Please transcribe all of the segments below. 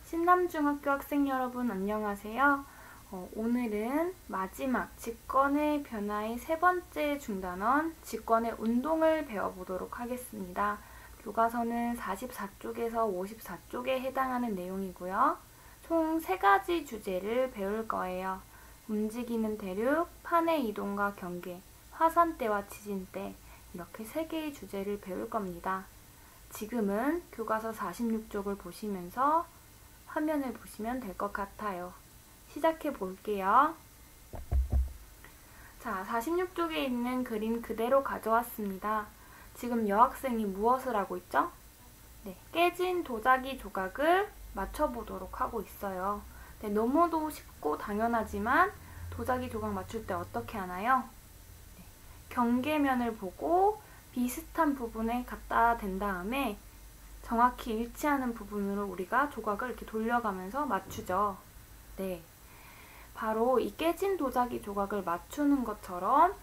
신남중학교 학생 여러분 안녕하세요. 오늘은 마지막 직권의 변화의 세 번째 중단원 직권의 운동을 배워보도록 하겠습니다. 교과서는 44쪽에서 54쪽에 해당하는 내용이고요. 총 3가지 주제를 배울 거예요. 움직이는 대륙, 판의 이동과 경계, 화산대와 지진대 이렇게 3개의 주제를 배울 겁니다. 지금은 교과서 46쪽을 보시면서 화면을 보시면 될 것 같아요. 시작해 볼게요. 자, 46쪽에 있는 그림 그대로 가져왔습니다. 지금 여학생이 무엇을 하고 있죠? 네, 깨진 도자기 조각을 맞춰보도록 하고 있어요. 네, 너무도 쉽고 당연하지만 도자기 조각 맞출 때 어떻게 하나요? 네, 경계면을 보고 비슷한 부분에 갖다 댄 다음에 정확히 일치하는 부분으로 우리가 조각을 이렇게 돌려가면서 맞추죠. 네, 바로 이 깨진 도자기 조각을 맞추는 것처럼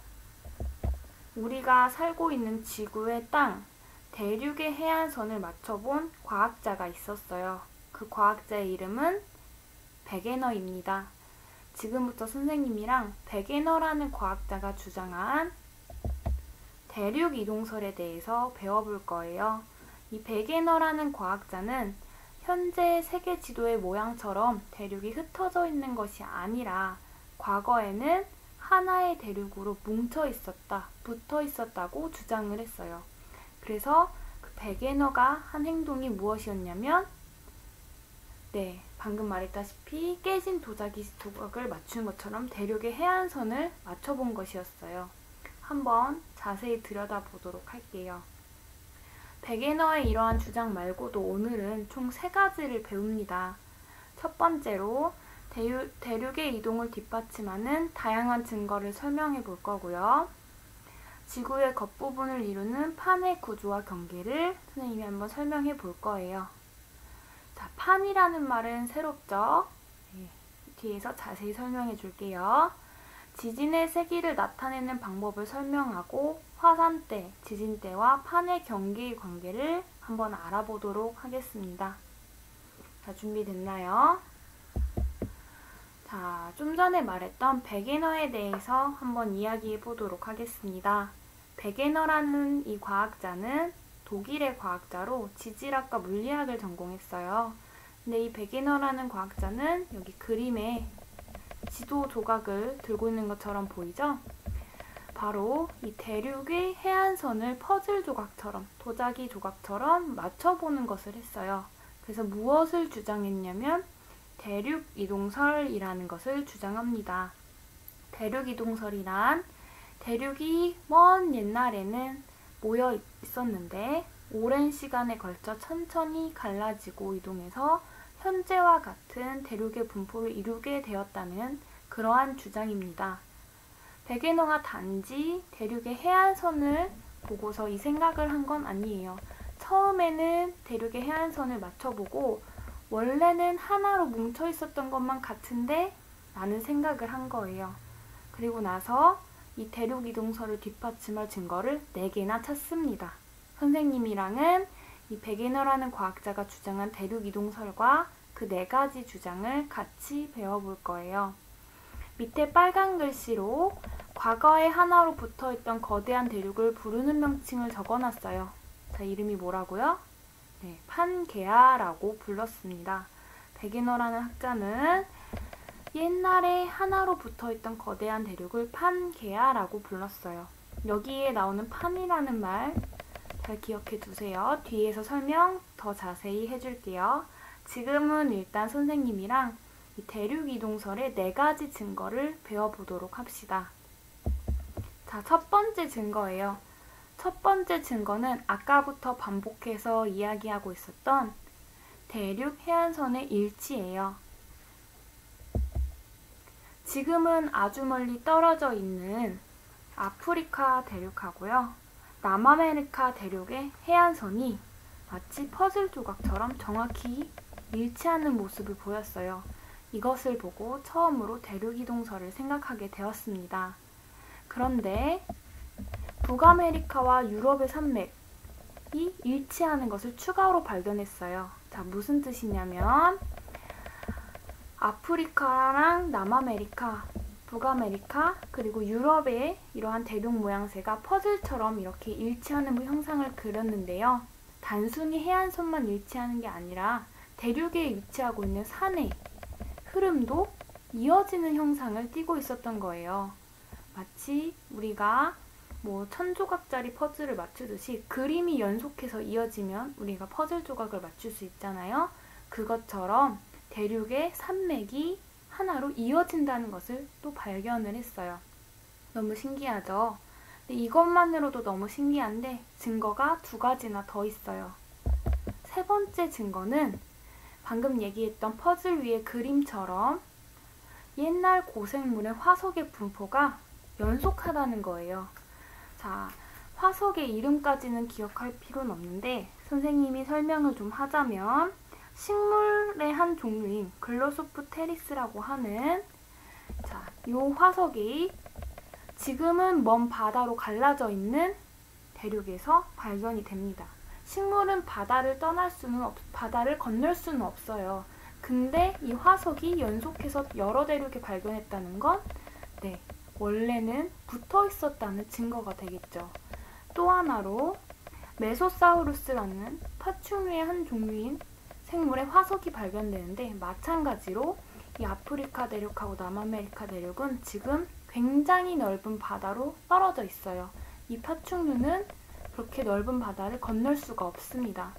우리가 살고 있는 지구의 땅, 대륙의 해안선을 맞춰본 과학자가 있었어요. 그 과학자의 이름은 베게너입니다. 지금부터 선생님이랑 베게너라는 과학자가 주장한 대륙 이동설에 대해서 배워볼 거예요. 이 베게너라는 과학자는 현재 세계 지도의 모양처럼 대륙이 흩어져 있는 것이 아니라 과거에는 하나의 대륙으로 뭉쳐 있었다, 붙어 있었다고 주장을 했어요. 그래서 그 베게너가 한 행동이 무엇이었냐면 네, 방금 말했다시피 깨진 도자기 조각을 맞춘 것처럼 대륙의 해안선을 맞춰본 것이었어요. 한번 자세히 들여다보도록 할게요. 베게너의 이러한 주장 말고도 오늘은 총 3가지를 배웁니다. 첫 번째로 대륙의 이동을 뒷받침하는 다양한 증거를 설명해 볼 거고요. 지구의 겉부분을 이루는 판의 구조와 경계를 선생님이 한번 설명해 볼 거예요. 자, 판이라는 말은 새롭죠? 네, 뒤에서 자세히 설명해 줄게요. 지진의 세기를 나타내는 방법을 설명하고 화산대, 지진대와 판의 경계의 관계를 한번 알아보도록 하겠습니다. 자, 준비됐나요? 자, 좀 전에 말했던 베게너에 대해서 한번 이야기해 보도록 하겠습니다. 베게너라는 이 과학자는 독일의 과학자로 지질학과 물리학을 전공했어요. 근데 이 베게너라는 과학자는 여기 그림에 지도 조각을 들고 있는 것처럼 보이죠? 바로 이 대륙의 해안선을 퍼즐 조각처럼, 도자기 조각처럼 맞춰보는 것을 했어요. 그래서 무엇을 주장했냐면 대륙 이동설이라는 것을 주장합니다. 대륙 이동설이란 대륙이 먼 옛날에는 모여 있었는데 오랜 시간에 걸쳐 천천히 갈라지고 이동해서 현재와 같은 대륙의 분포를 이루게 되었다는 그러한 주장입니다. 베게너가 단지 대륙의 해안선을 보고서 이 생각을 한 건 아니에요. 처음에는 대륙의 해안선을 맞춰보고 원래는 하나로 뭉쳐 있었던 것만 같은데 라는 생각을 한 거예요. 그리고 나서 이 대륙 이동설을 뒷받침할 증거를 4개나 찾습니다. 선생님이랑은 이 베게너라는 과학자가 주장한 대륙 이동설과 그 4가지 주장을 같이 배워볼 거예요. 밑에 빨간 글씨로 과거에 하나로 붙어있던 거대한 대륙을 부르는 명칭을 적어놨어요. 자, 이름이 뭐라고요? 네, 판게아라고 불렀습니다. 베게너라는 학자는 옛날에 하나로 붙어있던 거대한 대륙을 판게아라고 불렀어요. 여기에 나오는 판이라는 말 잘 기억해 두세요. 뒤에서 설명 더 자세히 해줄게요. 지금은 일단 선생님이랑 이 대륙 이동설의 4가지 증거를 배워보도록 합시다. 자, 첫 번째 증거예요. 첫 번째 증거는 아까부터 반복해서 이야기하고 있었던 대륙 해안선의 일치예요. 지금은 아주 멀리 떨어져 있는 아프리카 대륙하고요. 남아메리카 대륙의 해안선이 마치 퍼즐 조각처럼 정확히 일치하는 모습을 보였어요. 이것을 보고 처음으로 대륙 이동설을 생각하게 되었습니다. 그런데 북아메리카와 유럽의 산맥이 일치하는 것을 추가로 발견했어요. 자, 무슨 뜻이냐면 아프리카랑 남아메리카, 북아메리카, 그리고 유럽의 이러한 대륙 모양새가 퍼즐처럼 이렇게 일치하는 형상을 그렸는데요. 단순히 해안선만 일치하는 게 아니라 대륙에 위치하고 있는 산의 흐름도 이어지는 형상을 띠고 있었던 거예요. 마치 우리가 천조각짜리 퍼즐을 맞추듯이 그림이 연속해서 이어지면 우리가 퍼즐 조각을 맞출 수 있잖아요. 그것처럼 대륙의 산맥이 하나로 이어진다는 것을 또 발견을 했어요. 너무 신기하죠? 근데 이것만으로도 너무 신기한데 증거가 2가지나 더 있어요. 세 번째 증거는 방금 얘기했던 퍼즐 위의 그림처럼 옛날 고생물의 화석의 분포가 연속하다는 거예요. 자, 화석의 이름까지는 기억할 필요는 없는데 선생님이 설명을 좀 하자면 식물의 한 종류인 글로소프테리스라고 하는 이 화석이 지금은 먼 바다로 갈라져 있는 대륙에서 발견이 됩니다. 식물은 바다를 건널 수는 없어요. 근데 이 화석이 연속해서 여러 대륙에 발견했다는 건 원래는 붙어 있었다는 증거가 되겠죠. 또 하나로 메소사우루스라는 파충류의 한 종류인 생물의 화석이 발견되는데 마찬가지로 이 아프리카 대륙하고 남아메리카 대륙은 지금 굉장히 넓은 바다로 떨어져 있어요. 이 파충류는 그렇게 넓은 바다를 건널 수가 없습니다.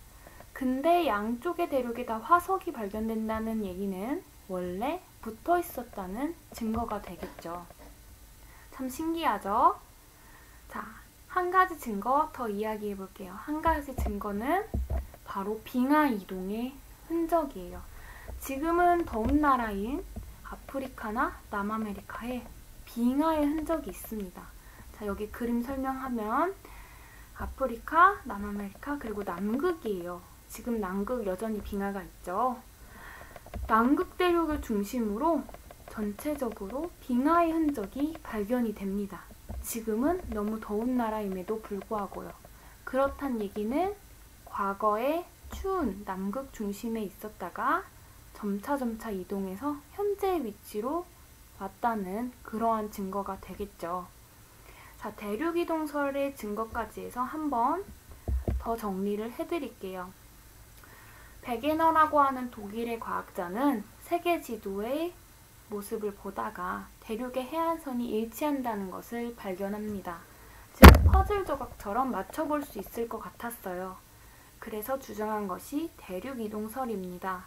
근데 양쪽의 대륙에 다 화석이 발견된다는 얘기는 원래 붙어 있었다는 증거가 되겠죠. 참 신기하죠? 자, 한 가지 증거 더 이야기해 볼게요. 한 가지 증거는 바로 빙하 이동의 흔적이에요. 지금은 더운 나라인 아프리카나 남아메리카에 빙하의 흔적이 있습니다. 자, 여기 그림 설명하면 아프리카, 남아메리카, 그리고 남극이에요. 지금 남극 여전히 빙하가 있죠. 남극 대륙을 중심으로 전체적으로 빙하의 흔적이 발견이 됩니다. 지금은 너무 더운 나라임에도 불구하고요. 그렇단 얘기는 과거에 추운 남극 중심에 있었다가 점차 이동해서 현재의 위치로 왔다는 그러한 증거가 되겠죠. 자, 대륙이동설의 증거까지 해서 한번 더 정리를 해드릴게요. 베게너라고 하는 독일의 과학자는 세계 지도의 모습을 보다가 대륙의 해안선이 일치한다는 것을 발견합니다. 즉 퍼즐 조각처럼 맞춰볼 수 있을 것 같았어요. 그래서 주장한 것이 대륙이동설입니다.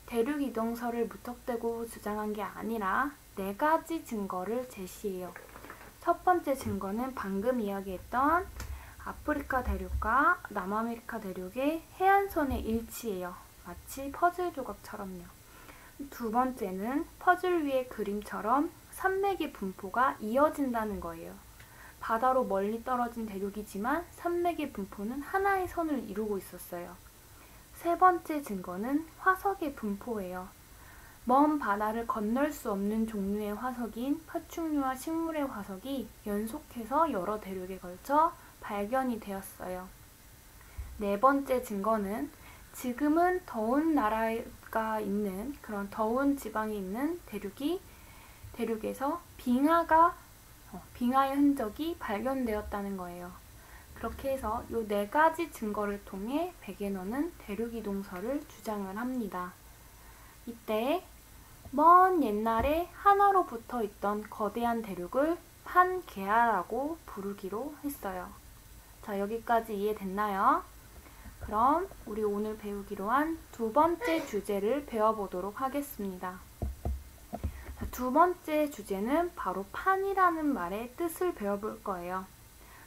대륙이동설을 무턱대고 주장한 게 아니라 4가지 증거를 제시해요. 첫 번째 증거는 방금 이야기했던 아프리카 대륙과 남아메리카 대륙의 해안선의 일치예요. 마치 퍼즐 조각처럼요. 두 번째는 퍼즐 위의 그림처럼 산맥의 분포가 이어진다는 거예요. 바다로 멀리 떨어진 대륙이지만 산맥의 분포는 하나의 선을 이루고 있었어요. 세 번째 증거는 화석의 분포예요. 먼 바다를 건널 수 없는 종류의 화석인 파충류와 식물의 화석이 연속해서 여러 대륙에 걸쳐 발견이 되었어요. 네 번째 증거는 지금은 더운 나라가 있는 그런 더운 지방에 있는 대륙에서 빙하의 흔적이 발견되었다는 거예요. 그렇게 해서 이 4가지 증거를 통해 베게너는 대륙이동설을 주장을 합니다. 이때 먼 옛날에 하나로 붙어 있던 거대한 대륙을 판게아라고 부르기로 했어요. 자, 여기까지 이해됐나요? 그럼 우리 오늘 배우기로 한 2번째 주제를 배워보도록 하겠습니다. 자, 2번째 주제는 바로 판이라는 말의 뜻을 배워볼 거예요.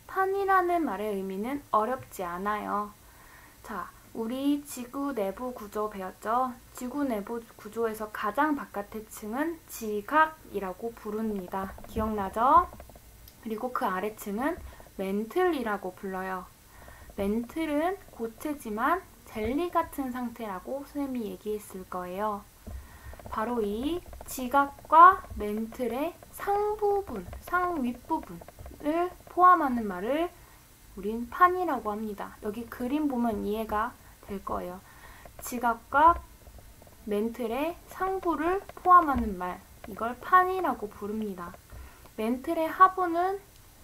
판이라는 말의 의미는 어렵지 않아요. 자, 우리 지구 내부 구조 배웠죠? 지구 내부 구조에서 가장 바깥의 층은 지각이라고 부릅니다. 기억나죠? 그리고 그 아래층은 멘틀이라고 불러요. 멘틀은 고체지만 젤리 같은 상태라고 선생님이 얘기했을 거예요. 바로 이 지각과 멘틀의 상부분, 상윗부분을 포함하는 말을 우린 판이라고 합니다. 여기 그림 보면 이해가 될 거예요. 지각과 멘틀의 상부를 포함하는 말, 이걸 판이라고 부릅니다. 멘틀의 하부는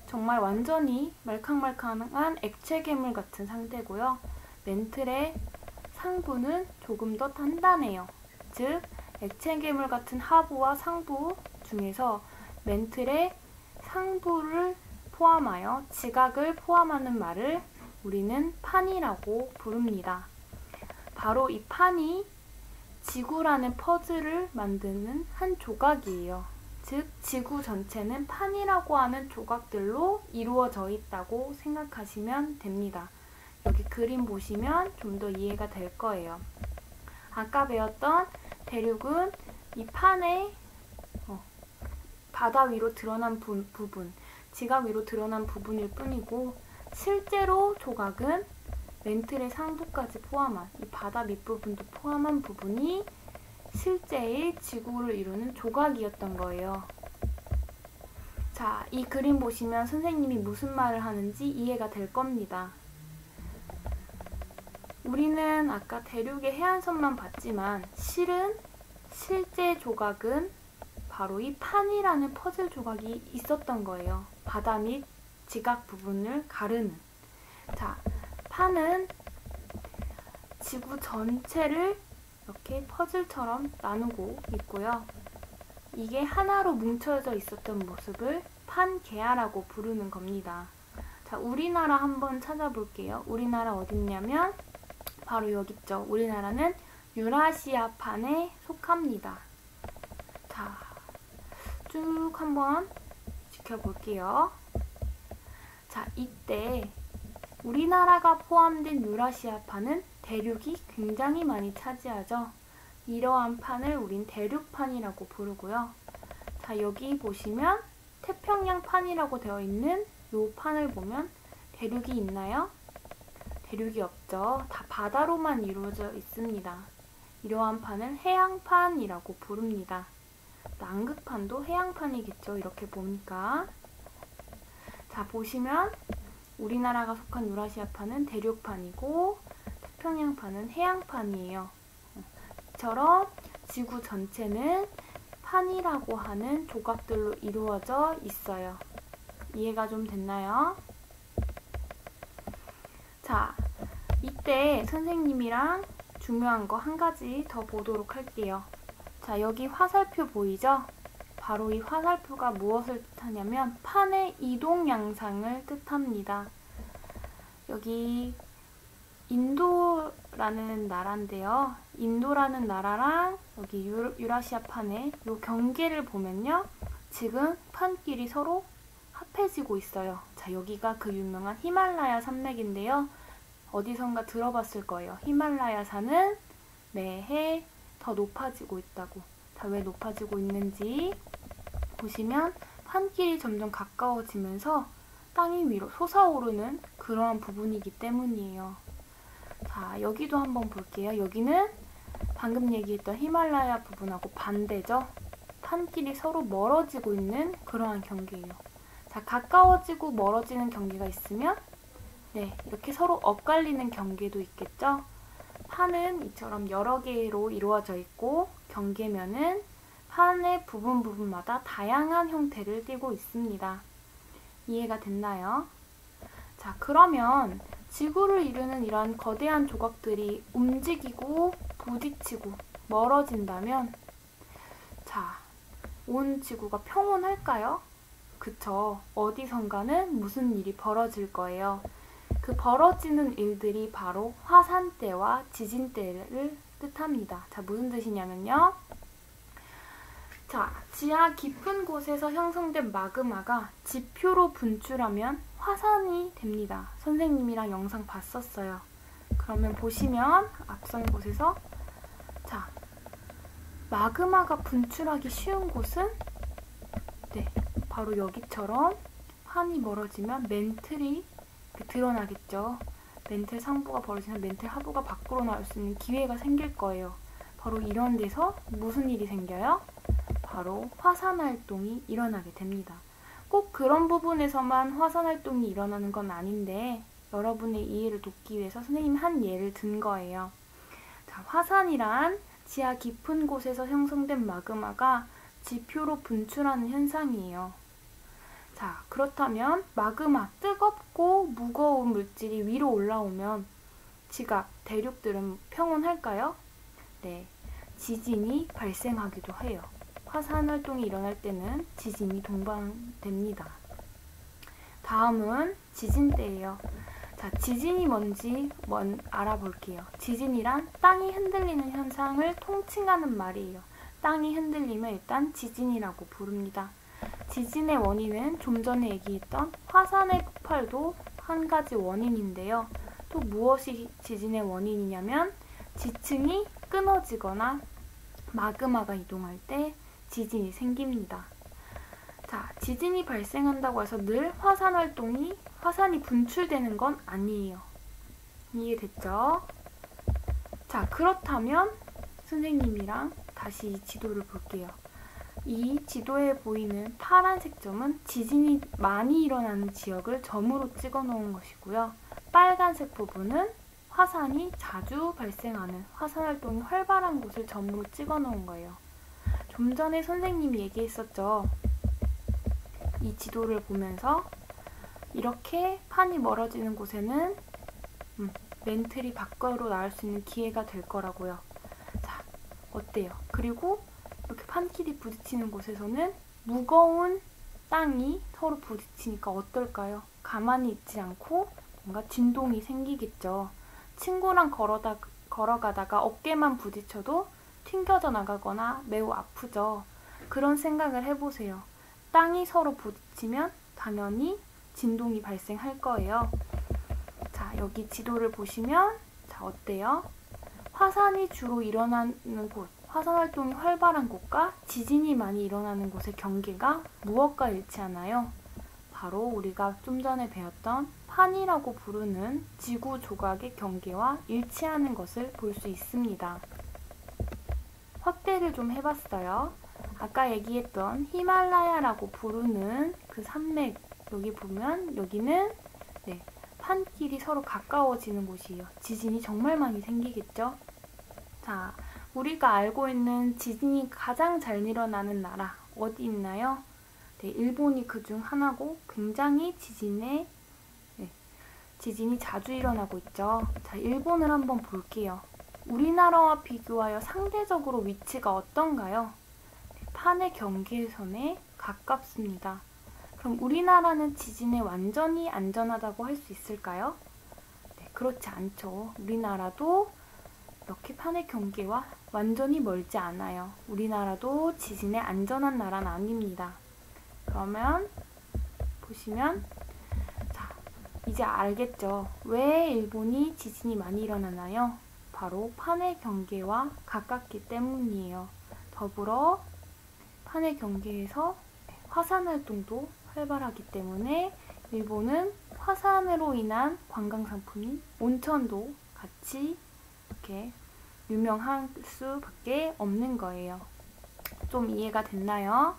정말 완전히 말캉말캉한 액체 괴물 같은 상태고요. 멘틀의 상부는 조금 더 단단해요. 즉, 액체 괴물 같은 하부와 상부 중에서 멘틀의 상부를 포함하여 지각을 포함하는 말을 우리는 판이라고 부릅니다. 바로 이 판이 지구라는 퍼즐을 만드는 한 조각이에요. 즉, 지구 전체는 판이라고 하는 조각들로 이루어져 있다고 생각하시면 됩니다. 여기 그림 보시면 좀 더 이해가 될 거예요. 아까 배웠던 대륙은 이 판의 바다 위로 드러난 부분, 지각 위로 드러난 부분일 뿐이고, 실제로 조각은 멘틀의 상부까지 포함한 이 바다 밑부분도 포함한 부분이 실제의 지구를 이루는 조각이었던 거예요. 자, 이 그림 보시면 선생님이 무슨 말을 하는지 이해가 될 겁니다. 우리는 아까 대륙의 해안선만 봤지만 실은 실제 조각은 바로 이 판이라는 퍼즐 조각이 있었던 거예요. 바다 및 지각 부분을 가르는. 자, 판은 지구 전체를 이렇게 퍼즐처럼 나누고 있고요. 이게 하나로 뭉쳐져 있었던 모습을 판게아라고 부르는 겁니다. 자, 우리나라 한번 찾아볼게요. 우리나라 어딨냐면 바로 여기 있죠. 우리나라는 유라시아판에 속합니다. 자, 쭉 한번 지켜볼게요. 자, 이때 우리나라가 포함된 유라시아판은 대륙이 굉장히 많이 차지하죠. 이러한 판을 우린 대륙판이라고 부르고요. 자, 여기 보시면 태평양판이라고 되어 있는 이 판을 보면 대륙이 있나요? 대륙이 없죠. 다 바다로만 이루어져 있습니다. 이러한 판을 해양판이라고 부릅니다. 남극판도 해양판이겠죠. 이렇게 보니까. 자, 보시면 우리나라가 속한 유라시아판은 대륙판이고 태평양판은 해양판이에요. 이처럼 지구 전체는 판이라고 하는 조각들로 이루어져 있어요. 이해가 좀 됐나요? 자, 이때 선생님이랑 중요한 거 한 가지 더 보도록 할게요. 자, 여기 화살표 보이죠? 바로 이 화살표가 무엇을 뜻하냐면 판의 이동 양상을 뜻합니다. 여기 인도라는 나라인데요. 인도라는 나라랑 여기 유라시아판의 이 경계를 보면요. 지금 판끼리 서로 합해지고 있어요. 자, 여기가 그 유명한 히말라야 산맥인데요. 어디선가 들어봤을 거예요. 히말라야 산은 매해 더 높아지고 있다고. 자, 왜 높아지고 있는지 보시면 판끼리 점점 가까워지면서 땅이 위로 솟아오르는 그러한 부분이기 때문이에요. 자, 여기도 한번 볼게요. 여기는 방금 얘기했던 히말라야 부분하고 반대죠. 판끼리 서로 멀어지고 있는 그러한 경계예요. 자, 가까워지고 멀어지는 경계가 있으면 네, 이렇게 서로 엇갈리는 경계도 있겠죠. 판은 이처럼 여러 개로 이루어져 있고 경계면은 판의 부분마다 다양한 형태를 띠고 있습니다. 이해가 됐나요? 자, 그러면 지구를 이루는 이런 거대한 조각들이 움직이고 부딪히고 멀어진다면 자, 온 지구가 평온할까요? 그쵸. 어디선가는 무슨 일이 벌어질 거예요. 그 벌어지는 일들이 바로 화산대와 지진대를 뜻합니다. 자, 무슨 뜻이냐면요. 자, 지하 깊은 곳에서 형성된 마그마가 지표로 분출하면 화산이 됩니다. 선생님이랑 영상 봤었어요. 그러면 보시면 앞선 곳에서 자, 마그마가 분출하기 쉬운 곳은 네, 바로 여기처럼 판이 멀어지면 멘틀이 드러나겠죠. 멘틀 상부가 벌어지면 멘틀 하부가 밖으로 나올 수 있는 기회가 생길 거예요. 바로 이런 데서 무슨 일이 생겨요? 바로 화산활동이 일어나게 됩니다. 꼭 그런 부분에서만 화산활동이 일어나는 건 아닌데 여러분의 이해를 돕기 위해서 선생님이 한 예를 든 거예요. 자, 화산이란 지하 깊은 곳에서 형성된 마그마가 지표로 분출하는 현상이에요. 자, 그렇다면 마그마, 뜨겁고 무거운 물질이 위로 올라오면 지각, 대륙들은 평온할까요? 네, 지진이 발생하기도 해요. 화산 활동이 일어날 때는 지진이 동반됩니다. 다음은 지진대예요. 자, 지진이 뭔지 알아볼게요. 지진이란 땅이 흔들리는 현상을 통칭하는 말이에요. 땅이 흔들리면 일단 지진이라고 부릅니다. 지진의 원인은 좀 전에 얘기했던 화산의 폭발도 한 가지 원인인데요. 또 무엇이 지진의 원인이냐면 지층이 끊어지거나 마그마가 이동할 때 지진이 생깁니다. 자, 지진이 발생한다고 해서 늘 화산이 분출되는 건 아니에요. 이해됐죠? 자, 그렇다면 선생님이랑 다시 이 지도를 볼게요. 이 지도에 보이는 파란색 점은 지진이 많이 일어나는 지역을 점으로 찍어 놓은 것이고요. 빨간색 부분은 화산이 자주 발생하는, 화산 활동이 활발한 곳을 점으로 찍어 놓은 거예요. 좀 전에 선생님이 얘기했었죠. 이 지도를 보면서 이렇게 판이 멀어지는 곳에는 멘틀이 밖으로 나올 수 있는 기회가 될 거라고요. 자, 어때요? 그리고 이렇게 판끼리 부딪히는 곳에서는 무거운 땅이 서로 부딪히니까 어떨까요? 가만히 있지 않고 뭔가 진동이 생기겠죠. 친구랑 걸어가다가 어깨만 부딪혀도 튕겨져 나가거나 매우 아프죠. 그런 생각을 해보세요. 땅이 서로 부딪히면 당연히 진동이 발생할 거예요. 자, 여기 지도를 보시면 자, 어때요? 화산이 주로 일어나는 곳, 화산 활동이 활발한 곳과 지진이 많이 일어나는 곳의 경계가 무엇과 일치하나요? 바로 우리가 좀 전에 배웠던 판이라고 부르는 지구 조각의 경계와 일치하는 것을 볼 수 있습니다. 확대를 좀 해봤어요. 아까 얘기했던 히말라야라고 부르는 그 산맥, 여기 보면 여기는 판끼리 서로 가까워지는 곳이에요. 지진이 정말 많이 생기겠죠? 자, 우리가 알고 있는 지진이 가장 잘 일어나는 나라 어디 있나요? 네, 일본이 그중 하나고 굉장히 지진이 자주 일어나고 있죠. 자, 일본을 한번 볼게요. 우리나라와 비교하여 상대적으로 위치가 어떤가요? 판의 경계선에 가깝습니다. 그럼 우리나라는 지진에 완전히 안전하다고 할 수 있을까요? 네, 그렇지 않죠. 우리나라도 이렇게 판의 경계와 완전히 멀지 않아요. 우리나라도 지진에 안전한 나라는 아닙니다. 그러면 보시면 자, 이제 알겠죠? 왜 일본이 지진이 많이 일어나나요? 바로 판의 경계와 가깝기 때문이에요. 더불어 판의 경계에서 화산 활동도 활발하기 때문에 일본은 화산으로 인한 관광상품인 온천도 같이 이렇게 유명할 수밖에 없는 거예요. 좀 이해가 됐나요?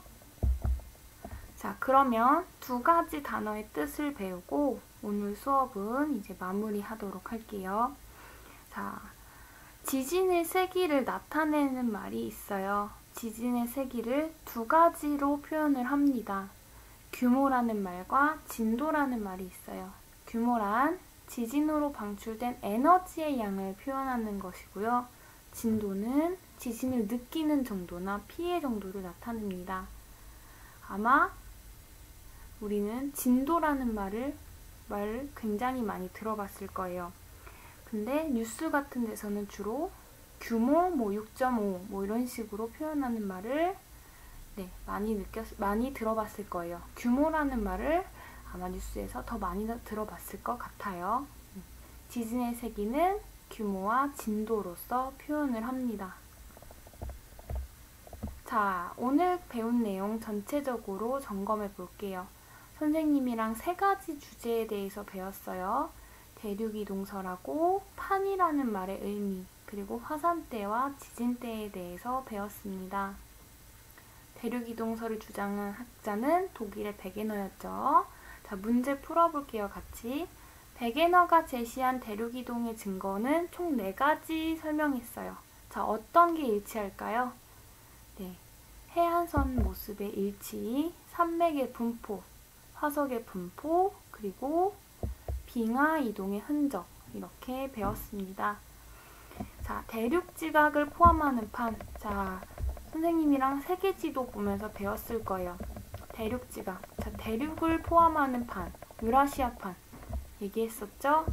자, 그러면 두 가지 단어의 뜻을 배우고 오늘 수업은 이제 마무리하도록 할게요. 자, 지진의 세기를 나타내는 말이 있어요. 지진의 세기를 두 가지로 표현을 합니다. 규모라는 말과 진도라는 말이 있어요. 규모란 지진으로 방출된 에너지의 양을 표현하는 것이고요. 진도는 지진을 느끼는 정도나 피해 정도를 나타냅니다. 아마 우리는 진도라는 말을 굉장히 많이 들어봤을 거예요. 근데 뉴스 같은 데서는 주로 규모 6.5 이런 식으로 표현하는 말을 많이 들어봤을 거예요. 규모라는 말을 아마 뉴스에서 더 많이 들어봤을 것 같아요. 지진의 세기는 규모와 진도로서 표현을 합니다. 자, 오늘 배운 내용 전체적으로 점검해 볼게요. 선생님이랑 세 가지 주제에 대해서 배웠어요. 대륙이동설하고 판이라는 말의 의미, 그리고 화산대와 지진대에 대해서 배웠습니다. 대륙이동설을 주장한 학자는 독일의 베게너였죠. 자, 문제 풀어볼게요, 같이. 베게너가 제시한 대륙이동의 증거는 총 4가지 설명했어요. 자, 어떤 게 일치할까요? 네, 해안선 모습의 일치, 산맥의 분포, 화석의 분포, 그리고 빙하 이동의 흔적, 이렇게 배웠습니다. 자, 대륙 지각을 포함하는 판. 자, 선생님이랑 세계지도 보면서 배웠을 거예요. 대륙 지각. 자, 대륙을 포함하는 판, 유라시아판 얘기했었죠?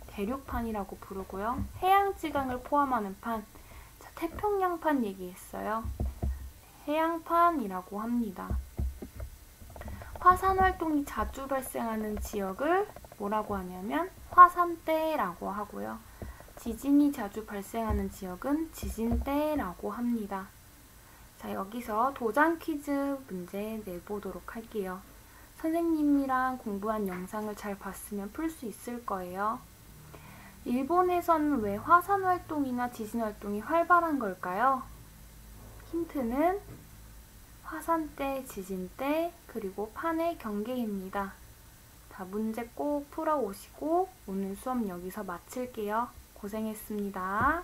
대륙판이라고 부르고요. 해양 지각을 포함하는 판, 자, 태평양판 얘기했어요. 해양판이라고 합니다. 화산 활동이 자주 발생하는 지역을 뭐라고 하냐면 화산대라고 하고요. 지진이 자주 발생하는 지역은 지진대라고 합니다. 자, 여기서 도장 퀴즈 문제 내보도록 할게요. 선생님이랑 공부한 영상을 잘 봤으면 풀 수 있을 거예요. 일본에서는 왜 화산 활동이나 지진 활동이 활발한 걸까요? 힌트는 화산대, 지진대, 그리고 판의 경계입니다. 자, 문제 꼭 풀어오시고 오늘 수업 여기서 마칠게요. 고생했습니다.